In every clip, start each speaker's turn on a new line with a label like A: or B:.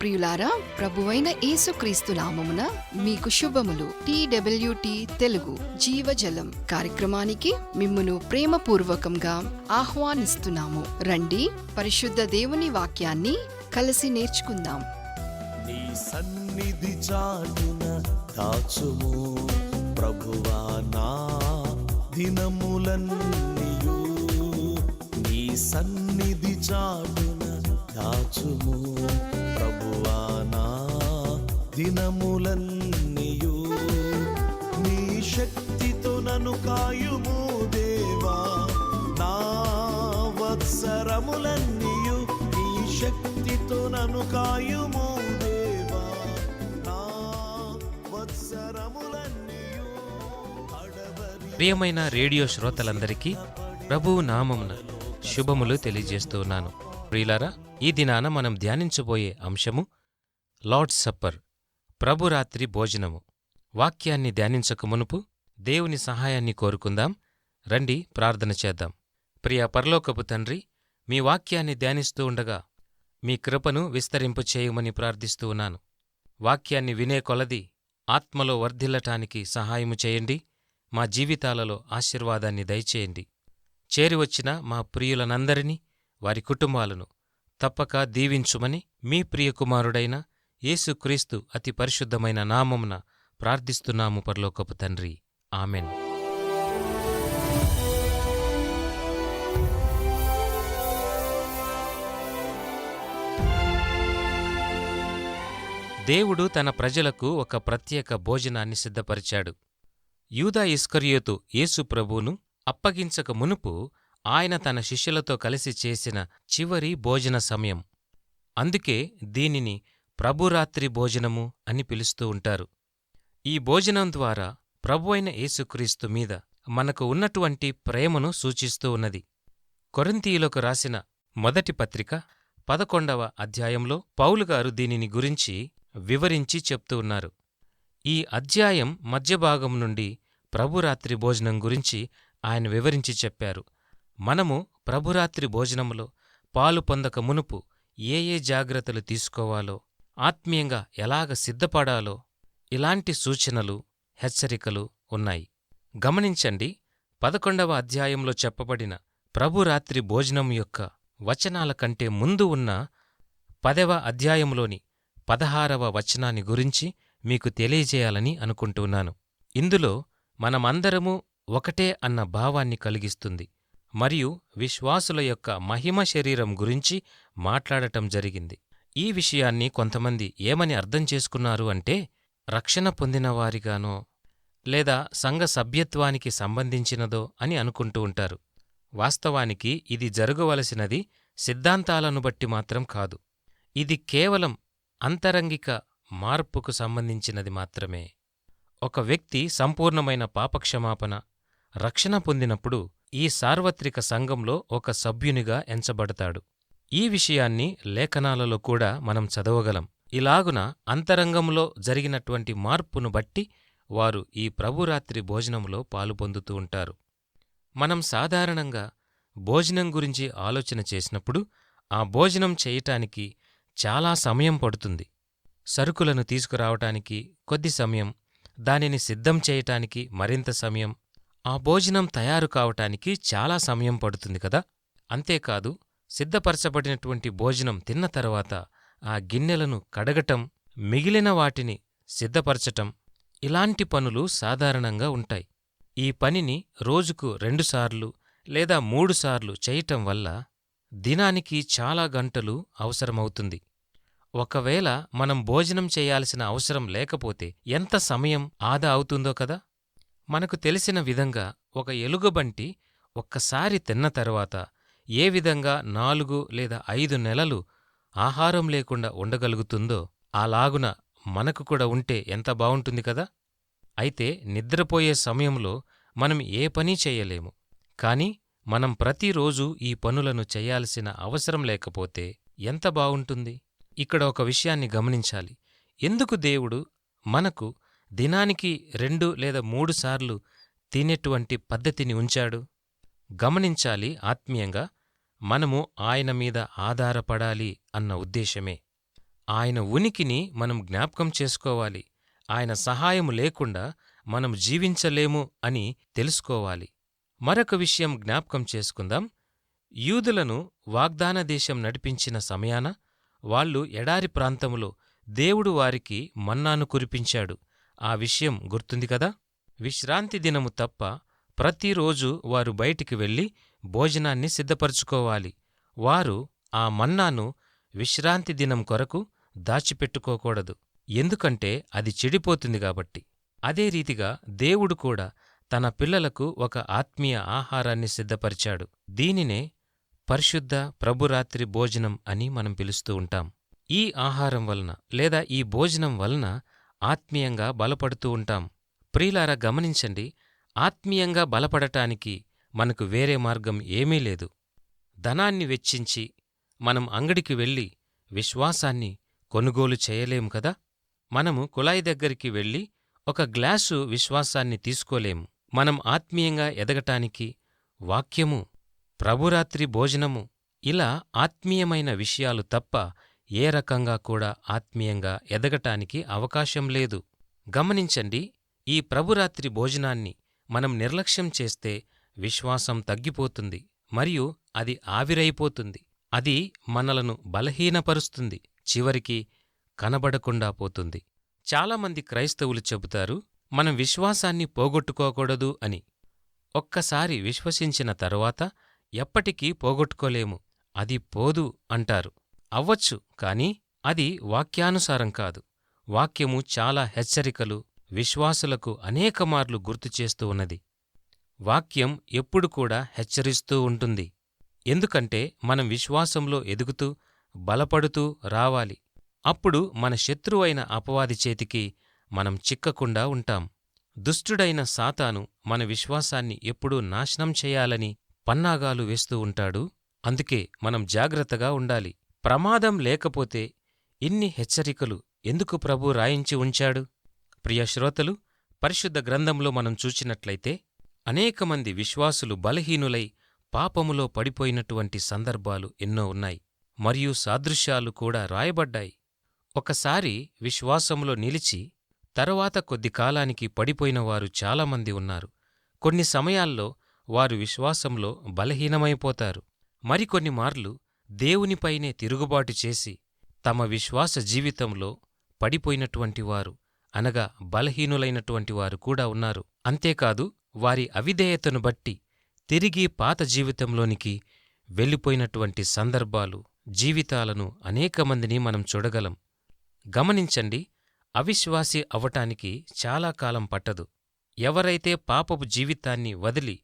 A: ప్రియులారా, ప్రభువైన యేసుక్రీస్తు నామమున మీకు శుభములు. TWT తెలుగు జీవజలం కార్యక్రమానికి మిమ్మును ప్రేమపూర్వకంగా ఆహ్వానిస్తున్నాము. రండి, పరిశుద్ధ దేవుని వాక్యాన్ని కలిసి నేర్చుకుందాం.
B: నీ సన్నిధి చాటున దాచుము ప్రభువా నా దినములన్నీయు. నీ సన్నిధి చాటున దాచుము ప్రభువా నా దినములన్నీయు. నీ శక్తితో నన్ను కాయుము దేవా నా వత్సరములన్నీయు. నీ శక్తితో నన్ను కాయుము దేవా నా వత్సరములన్నీయు.
C: ప్రియమైన రేడియో శ్రోతలందరికీ ప్రభువు నామమున శుభములు తెలియజేస్తూ ఉన్నాను. ప్రియులారా, ఈ దినాన మనం ధ్యానించబోయే అంశము లార్డ్స్ సప్పర్, ప్రభురాత్రి భోజనము. వాక్యాన్ని ధ్యానించక మునుపు దేవుని సహాయాన్ని కోరుకుందాం. రండి, ప్రార్థన చేద్దాం. ప్రియ పరలోకపు తండ్రి, మీ వాక్యాన్ని ధ్యానిస్తూ ఉండగా మీ కృపను విస్తరింపు చేయమని ప్రార్థిస్తూ ఉన్నాను. వాక్యాన్ని వినే కొలది ఆత్మలో వర్ధిల్లటానికి సహాయము చేయండి. మా జీవితాలలో ఆశీర్వాదాన్ని దయచేయండి. చేరివచ్చిన మా ప్రియులనందరినీ, వారి కుటుంబాలను తప్పక దీవించుమని మీ ప్రియకుమారుడైన యేసుక్రీస్తు అతి పరిశుద్ధమైన నామమున ప్రార్థిస్తున్నాము పరలోకపు తండ్రి. ఆమెన్. దేవుడు తన ప్రజలకు ఒక ప్రత్యేక భోజనాన్ని సిద్ధపరిచాడు. యూదా ఇస్కరియోతు యేసు ప్రభువును అప్పగించక మునుపు ఆయన తన శిష్యులతో కలిసి చేసిన చివరి భోజన సమయం. అందుకే దీనిని ప్రభురాత్రి భోజనము అని పిలుస్తూ ఉంటారు. ఈ భోజనం ద్వారా ప్రభువైన యేసుక్రీస్తు మీద మనకు ఉన్నటువంటి ప్రేమను సూచిస్తూ ఉన్నది. కొరింథీయులకు రాసిన మొదటి పత్రిక 11వ అధ్యాయంలో పౌలుగారు దీనిని గురించి వివరించి చెప్తూ ఉన్నారు. ఈ అధ్యాయం మధ్యభాగం నుండి ప్రభురాత్రి భోజనం గురించి ఆయన వివరించి చెప్పారు. మనము ప్రభురాత్రి భోజనములో పాలు పొందక మునుపు ఏ జాగ్రత్తలు తీసుకోవాలో, ఆత్మీయంగా ఎలాగ సిద్ధపడాలో, ఇలాంటి సూచనలు, హెచ్చరికలు ఉన్నాయి. గమనించండి, 11వ అధ్యాయంలో చెప్పబడిన ప్రభురాత్రి భోజనం యొక్క వచనాల కంటే ముందు ఉన్న 10వ అధ్యాయంలోని 16వ వచనాన్ని గురించి మీకు తెలియజేయాలని అనుకుంటున్నాను. ఇందులో మనమందరము ఒకటే అన్న భావాన్ని కలిగిస్తుంది మరియు విశ్వాసుల యొక్క మహిమ శరీరం గురించి మాట్లాడటం జరిగింది. ఈ విషయాన్ని కొంతమంది ఏమని అర్థం చేసుకున్నారు అంటే, రక్షణ పొందినవారిగానో లేదా సంఘ సభ్యత్వానికి సంబంధించినదో అని అనుకుంటూ ఉంటారు. వాస్తవానికి ఇది జరగవలసినది సిద్ధాంతాలను బట్టి మాత్రం కాదు. ఇది కేవలం అంతరంగిక మార్పుకు సంబంధించినది మాత్రమే. ఒక వ్యక్తి సంపూర్ణమైన పాపక్షమాపణ, రక్షణ పొందినప్పుడు ఈ సార్వత్రిక సంఘంలో ఒక సభ్యునిగా ఎంచబడతాడు. ఈ విషయాన్ని లేఖనాలలో కూడా మనం చదవగలం. ఇలాగున అంతరంగంలో జరిగినటువంటి మార్పును బట్టి వారు ఈ ప్రభురాత్రి భోజనంలో పాలుపొందుతూ ఉంటారు. మనం సాధారణంగా భోజనం గురించి ఆలోచన చేసినప్పుడు ఆ భోజనం చేయటానికి చాలా సమయం పడుతుంది. సరుకులను తీసుకురావటానికి కొద్ది సమయం, దానిని సిద్ధం చేయటానికి మరింత సమయం, ఆ భోజనం తయారు కావటానికి చాలా సమయం పడుతుంది కదా. అంతేకాదు, సిద్ధపరచబడినటువంటి భోజనం తిన్న తర్వాత ఆ గిన్నెలను కడగటం, మిగిలిన వాటిని సిద్ధపరచటం, ఇలాంటి పనులు సాధారణంగా ఉంటాయి. ఈ పనిని రోజుకు 2 సార్లు లేదా 3 సార్లు చేయటం వల్ల దినానికి చాలా గంటలు అవసరమవుతుంది. ఒకవేళ మనం భోజనం చేయాల్సిన అవసరం లేకపోతే ఎంత సమయం ఆదా అవుతుందో కదా. మనకు తెలిసిన విధంగా ఒక ఎలుగుబంటి ఒక్కసారి తిన్న తర్వాత ఏ విధంగా 4 లేదా 5 నెలలు ఆహారం లేకుండా ఉండగలుగుతుందో, అలాగున మనకు కూడా ఉంటే ఎంత బావుంటుంది కదా. అయితే నిద్రపోయే సమయంలో మనం ఏ పనీ చేయలేము. కాని మనం ప్రతిరోజూ ఈ పనులను చేయాల్సిన అవసరం లేకపోతే ఎంత బావుంటుంది. ఇక్కడ ఒక విషయాన్ని గమనించాలి. ఎందుకు దేవుడు మనకు దినానికి 2 లేదా 3 సార్లు తినేటువంటి పద్ధతిని ఉంచాడు? గమనించాలి, ఆత్మీయంగా మనము ఆయన మీద ఆధారపడాలి అన్న ఉద్దేశమే. ఆయన ఉనికిని మనం జ్ఞాపకం చేసుకోవాలి. ఆయన సహాయము లేకుండా మనం జీవించలేము అని తెలుసుకోవాలి. మరొక విషయం జ్ఞాపకం చేసుకుందాం. యూదులను వాగ్దాన దేశం నడిపించిన సమయాన వాళ్ళు ఎడారి ప్రాంతములో దేవుడు వారికి మన్నాను కురిపించాడు. ఆ విషయం గుర్తుంది కదా? విశ్రాంతి దినము తప్ప ప్రతిరోజు వారు బయటికి వెళ్లి భోజనాన్ని సిద్ధపరచుకోవాలి. వారు ఆ మన్నాను విశ్రాంతి దినం కొరకు దాచిపెట్టుకోకూడదు. ఎందుకంటే అది చెడిపోతుంది కాబట్టి. అదే రీతిగా దేవుడు కూడా తన పిల్లలకు ఒక ఆత్మీయ ఆహారాన్ని సిద్ధపరిచాడు. దీనినే పరిశుద్ధ ప్రభురాత్రి భోజనం అని మనం పిలుస్తూ ఉంటాం. ఈ ఆహారం వలన లేదా ఈ భోజనం వలన ఆత్మీయంగా బలపడుతూ ఉంటాం. ప్రియులారా, గమనించండి, ఆత్మీయంగా బలపడటానికి మనకు వేరే మార్గం ఏమీ లేదు. ధనాన్ని వెచ్చించి మనం అంగడికి వెళ్ళి విశ్వాసాన్ని కొనుగోలు చేయలేం కదా. మనము కుళాయి దగ్గరికి వెళ్ళి ఒక గ్లాసు విశ్వాసాన్ని తీసుకోలేము. మనం ఆత్మీయంగా ఎదగటానికి వాక్యము, ప్రభురాత్రి భోజనము, ఇలా ఆత్మీయమైన విషయాలు తప్ప ఏ రకంగా కూడా ఆత్మీయంగా ఎదగటానికి అవకాశం లేదు. గమనించండి, ఈ ప్రభురాత్రి భోజనాన్ని మనం నిర్లక్ష్యం చేస్తే విశ్వాసం తగ్గిపోతుంది మరియు అది ఆవిరైపోతుంది. అది మనలను బలహీనపరుస్తుంది, చివరికి కనబడకుండా పోతుంది. చాలామంది క్రైస్తవులు చెబుతారు, మనం విశ్వాసాన్ని పోగొట్టుకోకూడదు అని. ఒక్కసారి విశ్వసించిన తరువాత ఎప్పటికీ పోగొట్టుకోలేము, అది పోదు అంటారు. అవ్వచ్చు, కాని అది వాక్యానుసారం కాదు. వాక్యము చాలా హెచ్చరికలు విశ్వాసులకు అనేకమార్లు గుర్తుచేస్తూ ఉన్నది. వాక్యం ఎప్పుడు కూడా హెచ్చరిస్తూ ఉంటుంది. ఎందుకంటే మనం విశ్వాసంలో ఎదుగుతూ బలపడుతూ రావాలి. అప్పుడు మన శత్రువైన అపవాది చేతికి మనం చిక్కకుండా ఉంటాం. దుష్టుడైన సాతాను మన విశ్వాసాన్ని ఎప్పుడూ నాశనం చేయాలని పన్నాగాలు వేస్తూ ఉంటాడు. అందుకే మనం జాగ్రత్తగా ఉండాలి. ప్రమాదం లేకపోతే ఇన్ని హెచ్చరికలు ఎందుకు ప్రభు రాయించి ఉంచాడు? ప్రియ శ్రోతలు, పరిశుద్ధ గ్రంథంలో మనం చూచినట్లయితే అనేకమంది విశ్వాసులు బలహీనులై పాపములో పడిపోయినటువంటి సందర్భాలు ఎన్నో ఉన్నాయి మరియు సాదృశ్యాలు కూడా రాయబడ్డాయి. ఒకసారి విశ్వాసంలో నిలిచి తరువాత కొద్ది కాలానికి పడిపోయినవారు చాలామంది ఉన్నారు. కొన్ని సమయాల్లో వారు విశ్వాసంలో బలహీనమైపోతారు. మరికొన్ని మార్లు దేవునిపైనే తిరుగుబాటు చేసి తమ విశ్వాస జీవితంలో పడిపోయినటువంటి వారు, అనగా బలహీనులైనటువంటి వారు కూడా ఉన్నారు. అంతేకాదు, వారి అవిధేయతను బట్టి తిరిగి పాత జీవితంలోనికి వెళ్ళిపోయినటువంటి సందర్భాలు, జీవితాలను అనేకమందిని మనం చూడగలం. గమనించండి, అవిశ్వాసి అవటానికి చాలా కాలం పట్టదు. ఎవరైతే పాపపు జీవితాన్ని వదిలి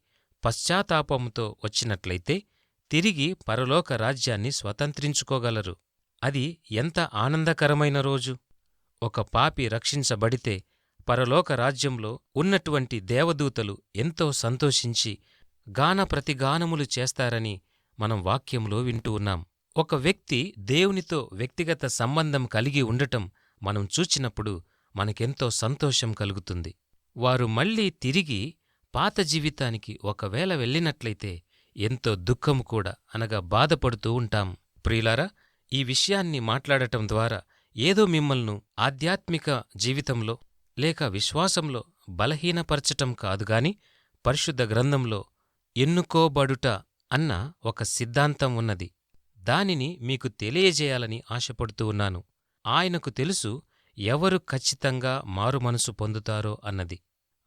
C: పశ్చాత్తాపంతో వచ్చినట్లయితే తిరిగి పరలోక రాజ్యాన్ని స్వతంత్రించుకోగలరు. అది ఎంత ఆనందకరమైన రోజు! ఒక పాపి రక్షించబడితే పరలోక రాజ్యంలో ఉన్నటువంటి దేవదూతలు ఎంతో సంతోషించి గానప్రతిగానములు చేస్తారని మనం వాక్యంలో వింటూ ఉన్నాం. ఒక వ్యక్తి దేవునితో వ్యక్తిగత సంబంధం కలిగి ఉండటం మనం చూచినప్పుడు మనకెంతో సంతోషం కలుగుతుంది. వారు మళ్లీ తిరిగి పాత జీవితానికి ఒకవేళ వెళ్ళినట్లయితే ఎంతో దుఃఖము కూడా, అనగా బాధపడుతూ ఉంటాం. ప్రియులారా, ఈ విషయాన్ని మాట్లాడటం ద్వారా ఏదో మిమ్మల్ని ఆధ్యాత్మిక జీవితంలో లేక విశ్వాసంలో బలహీనపరచటం కాదుగాని పరిశుద్ధ గ్రంథంలో ఎన్నుకోబడుట అన్న ఒక సిద్ధాంతం ఉన్నది. దానిని మీకు తెలియజేయాలని ఆశపడుతూ ఉన్నాను. ఆయనకు తెలుసు ఎవరు ఖచ్చితంగా మారుమనసు పొందుతారో అన్నది.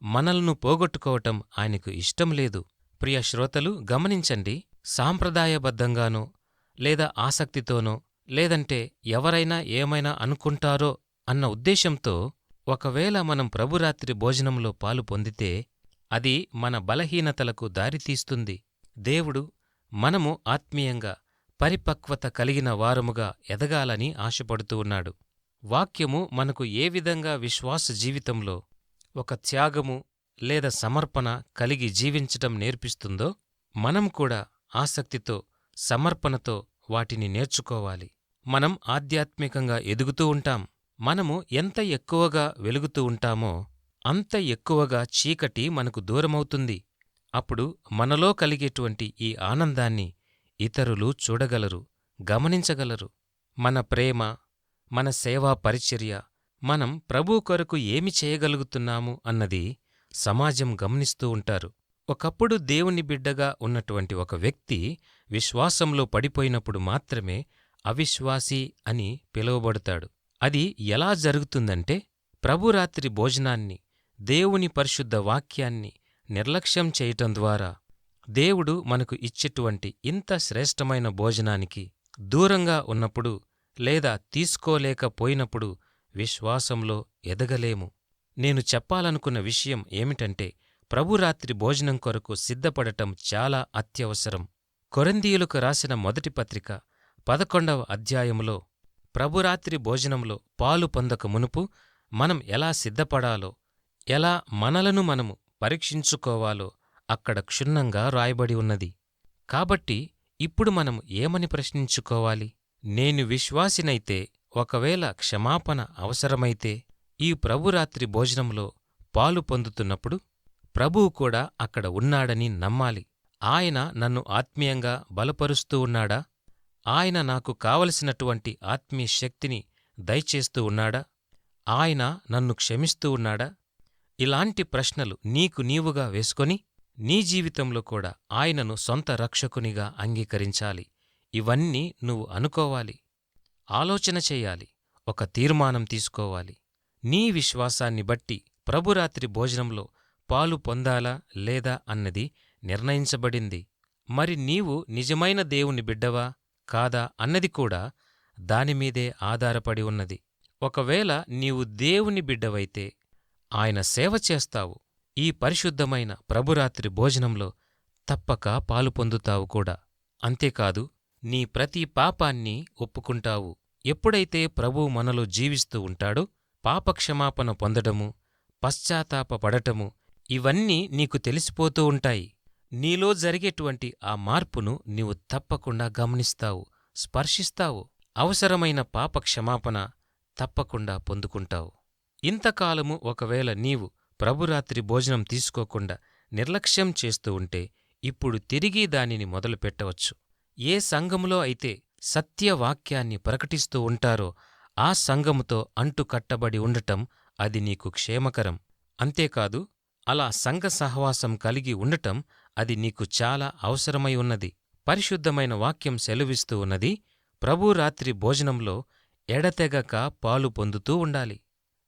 C: మనల్ను పోగొట్టుకోవటం ఆయనకు ఇష్టం లేదు. ప్రియ శ్రోతలు, గమనించండి, సాంప్రదాయబద్ధంగానో లేదా ఆసక్తితోనో లేదంటే ఎవరైనా ఏమైనా అనుకుంటారో అన్న ఉద్దేశంతో ఒకవేళ మనం ప్రభురాత్రి భోజనంలో పాలు పొందితే అది మన బలహీనతలకు దారితీస్తుంది. దేవుడు మనము ఆత్మీయంగా పరిపక్వత కలిగిన వారముగా ఎదగాలని ఆశపడుతూ ఉన్నాడు. వాక్యము మనకు ఏ విధంగా విశ్వాస జీవితంలో ఒక త్యాగము లేదా సమర్పణ కలిగి జీవించటం నేర్పిస్తుందో మనం కూడా ఆసక్తితో, సమర్పణతో వాటిని నేర్చుకోవాలి. మనం ఆధ్యాత్మికంగా ఎదుగుతూ ఉంటాం. మనము ఎంత ఎక్కువగా వెలుగుతూ ఉంటామో అంత ఎక్కువగా చీకటి మనకు దూరమవుతుంది. అప్పుడు మనలో కలిగేటువంటి ఈ ఆనందాన్ని ఇతరులు చూడగలరు, గమనించగలరు. మన ప్రేమ, మన సేవా పరిచర్య, మనం ప్రభు కొరకు ఏమి చేయగలుగుతున్నాము అన్నది సమాజం గమనిస్తూ ఉంటారు. ఒకప్పుడు దేవుని బిడ్డగా ఉన్నటువంటి ఒక వ్యక్తి విశ్వాసంలో పడిపోయినప్పుడు మాత్రమే అవిశ్వాసి అని పిలువబడతాడు. అది ఎలా జరుగుతుందంటే, ప్రభురాత్రి భోజనాన్ని, దేవుని పరిశుద్ధ వాక్యాన్ని నిర్లక్ష్యం చేయటం ద్వారా దేవుడు మనకు ఇచ్చేటువంటి ఇంత శ్రేష్టమైన భోజనానికి దూరంగా ఉన్నప్పుడు లేదా తీసుకోలేకపోయినప్పుడు విశ్వాసంలో ఎదగలేము. నేను చెప్పాలనుకున్న విషయం ఏమిటంటే, ప్రభురాత్రి భోజనం కొరకు సిద్ధపడటం చాలా అత్యవసరం. కొరింథీయులకు రాసిన మొదటి పత్రిక 11వ అధ్యాయములో ప్రభురాత్రి భోజనంలో పాలు పొందక మునుపు మనం ఎలా సిద్ధపడాలో, ఎలా మనలను మనము పరీక్షించుకోవాలో అక్కడ క్షుణ్ణంగా రాయబడి ఉన్నది. కాబట్టి ఇప్పుడు మనం ఏమని ప్రశ్నించుకోవాలి? నేను విశ్వాసినైతే, ఒకవేళ క్షమాపణ అవసరమైతే, ఈ ప్రభురాత్రి భోజనంలో పాలు పొందుతున్నప్పుడు ప్రభువు కూడా అక్కడ ఉన్నాడని నమ్మాలి. ఆయన నన్ను ఆత్మీయంగా బలపరుస్తూ ఉన్నాడా? ఆయన నాకు కావలసినటువంటి ఆత్మీయ శక్తిని దయచేస్తూ ఉన్నాడా? ఆయన నన్ను క్షమిస్తూ ఉన్నాడా? ఇలాంటి ప్రశ్నలు నీకు నీవుగా వేసుకొని నీ జీవితంలో కూడా ఆయనను సొంత రక్షకునిగా అంగీకరించాలి. ఇవన్నీ నువ్వు అనుకోవాలి, ఆలోచన చెయ్యాలి, ఒక తీర్మానం తీసుకోవాలి. నీ విశ్వాసాన్ని బట్టి ప్రభురాత్రి భోజనంలో పాలు పొందాలా లేదా అన్నది నిర్ణయించబడింది. మరి నీవు నిజమైన దేవుని బిడ్డవా కాదా అన్నది కూడా దానిమీదే ఆధారపడి ఉన్నది. ఒకవేళ నీవు దేవుని బిడ్డవైతే ఆయన సేవ చేస్తావు. ఈ పరిశుద్ధమైన ప్రభురాత్రి భోజనంలో తప్పక పాలు పొందుతావు కూడా. అంతేకాదు, నీ ప్రతి పాపాన్ని ఒప్పుకుంటావు. ఎప్పుడైతే ప్రభువు మనలో జీవిస్తూ ఉంటాడో పాపక్షమాపణ పొందడము, పశ్చాత్తాపపడటము ఇవన్నీ నీకు తెలిసిపోతూ ఉంటాయి. నీలో జరిగేటువంటి ఆ మార్పును నీవు తప్పకుండా గమనిస్తావు, స్పర్శిస్తావు. అవసరమైన పాపక్షమాపణ తప్పకుండా పొందుకుంటావు. ఇంతకాలము ఒకవేళ నీవు ప్రభురాత్రి భోజనం తీసుకోకుండా నిర్లక్ష్యం చేస్తూ ఉంటే ఇప్పుడు తిరిగి దానిని మొదలుపెట్టవచ్చు. ఏ సంఘములో అయితే సత్యవాక్యాన్ని ప్రకటిస్తూ ఉంటారో ఆ సంఘముతో అంటుకట్టబడి ఉండటం అది నీకు క్షేమకరం. అంతేకాదు, అలా సంఘ సహవాసం కలిగి ఉండటం అది నీకు చాలా అవసరమై ఉన్నది. పరిశుద్ధమైన వాక్యం సెలవిస్తూ ఉన్నది, ప్రభురాత్రి భోజనంలో ఎడతెగక పాలు పొందుతూ ఉండాలి.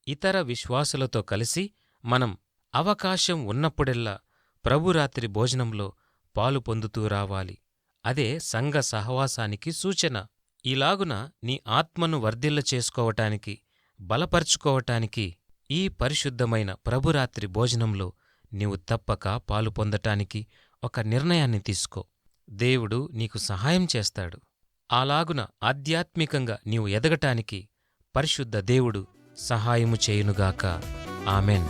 C: ఇతర విశ్వాసులతో కలిసి మనం అవకాశం ఉన్నప్పుడెల్లా ప్రభురాత్రి భోజనంలో పాలు పొందుతూ రావాలి. అదే సంఘ సహవాసానికి సూచన. ఇలాగున నీ ఆత్మను వర్ధిల్ల చేసుకోవటానికి, బలపరుచుకోవటానికి ఈ పరిశుద్ధమైన ప్రభురాత్రి భోజనంలో నీవు తప్పక పాలు పొందటానికి ఒక నిర్ణయాన్ని తీసుకో. దేవుడు నీకు సహాయం చేస్తాడు. అలాగున ఆధ్యాత్మికంగా నీవు ఎదగటానికి పరిశుద్ధ దేవుడు సహాయము చేయునుగాక. ఆమెన్.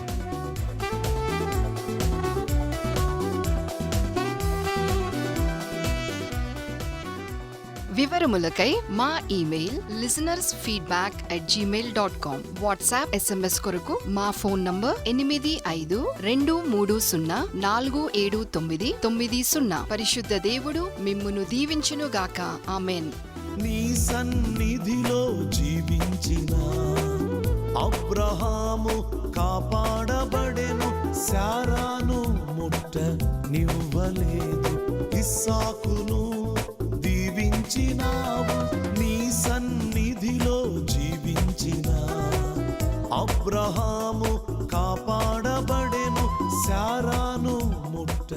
A: వివరములకై మా ఇమెయిల్ listenersfeedback@gmail.com. వాట్సాప్ SMS కొరకు మా ఫోన్ నంబర్ 8523304790. పరిశుద్ధ దేవుడు మిమ్మును దీవించునుగాక. ఆమెన్.
B: నీ సన్నిధిలో జీవించిన అబ్రహాము కాపాడబడెను, శారాను ముట్ట నివ్వలేదు, ఇస్సాకును దీవించినావు. నీ సన్నిధిలో జీవించిన అబ్రహాము కాపాడబడెను, శారాను ముట్ట